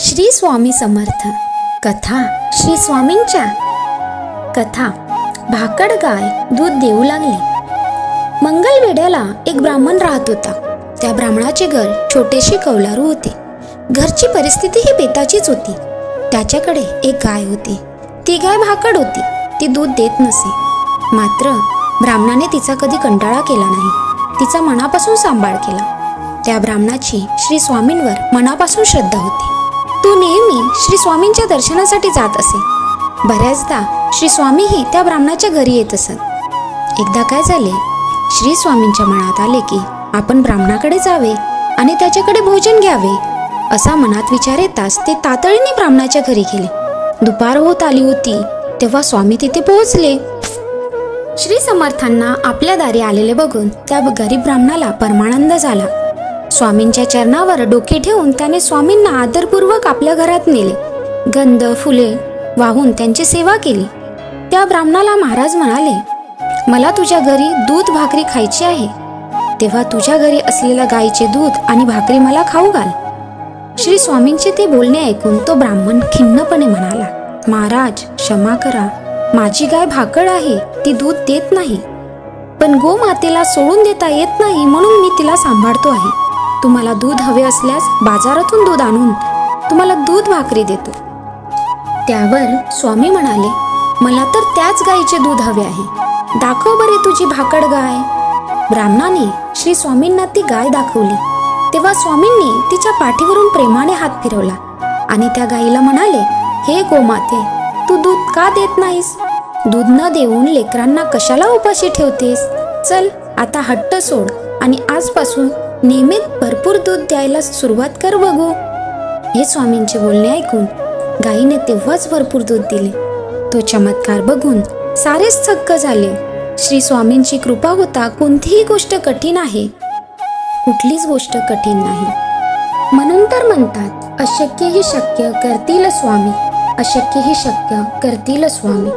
श्री स्वामी समर्थ कथा श्री स्वामींच्या कथा भाकड गाय दूध देऊ लागली। मंगलवेढ्याला एक ब्राह्मण राहत होता। त्या ब्राह्मणाचे घर छोटेशी कौलारू होते। घरची परिस्थिती ही बेताचीच होती। त्याच्याकडे एक गाय होती। ती गाय भाकड होती। ती दूध देत नसे। मात्र ब्राह्मणाने तिचा कधी कंटाळा केला नाही। तिचा मनापासून सांभाळ केला। त्या ब्राह्मणाची श्री स्वामींवर मनापासून श्रद्धा होती। तो नेहमी श्री स्वामींच्या दर्शनासाठी जात असे। बऱ्याचदा श्री स्वामीही त्या ब्राह्मणाच्या घरी येत असत। एकदा काय झाले, श्री स्वामींच्या मनात आले की आपण ब्राह्मणाकडे जावे आणि त्याच्याकडे भोजन घ्यावे। असा मनात विचार येताच ते तातडीने ब्राह्मणाच्या घरी गेले। दुपार होत आली होती तेव्हा स्वामी तिथे पोहोचले। श्री समर्थांना आपल्या दारी आलेले बघून त्या गरीब ब्राह्मणाला परमानंद झाला। स्वामींच्या चरणावर डोके ठेवून त्याने स्वामींना आदरपूर्वक आपल्या घरात नेले। गंध फुले वाहून त्यांची सेवा केली। त्या ब्राह्मणाला महाराज म्हणाले, मला तुझ्या घरी दूध भाकरी खायची आहे, तेव्हा तुझ्या घरी असलेल्या गायीचे दूध आणि भाकरी मला खाऊ घाल। श्री स्वामींचे ते बोलणे ऐकून तो ब्राह्मण खिन्नपणे म्हणाला, महाराज क्षमा करा, माझी गाय भाकड आहे, ती दूध देत नाही। पण गोमातेला सोडून देता येत नाही म्हणून मी तिला सांभाळतो आहे। तुम्हाला दूध हवे असल्यास बाजारातून दूध आणून तुम्हाला दूध भाकरी देतो। त्यावर स्वामी म्हणाले, मला तर त्याच गायीचे दूध हवे आहे, दाखव बरे तुझी भाकड गाय। ब्राह्मणाने श्री स्वामींना ती गाय दाखवली। तेव्हा स्वामींनी तिच्या पाठीवरून प्रेमाने हात फिरवला आणि त्या गायीला म्हणाले, हे गोमाते, तू दूध का देत नाहीस? दूध न देऊन लेकरांना कशाला उपाशी ठेवतेस? चल आता हट्ट सोड आणि आजपासून नियमित भरपूर दूध द्यायला सुरुवात कर बघू। हे स्वामींचे बोलणे ऐकून गायीने तेव्हाच भरपूर दूध दिले। तो चमत्कार बघून सारेच थक्क झाले। श्री स्वामींची कृपा होता कोणतीही गोष्ट कठीण आहे, कुठलीच गोष्ट कठीण नाही। म्हणून तर म्हणतात, अशक्य ही शक्य करतील स्वामी, अशक्य ही शक्य करतील स्वामी।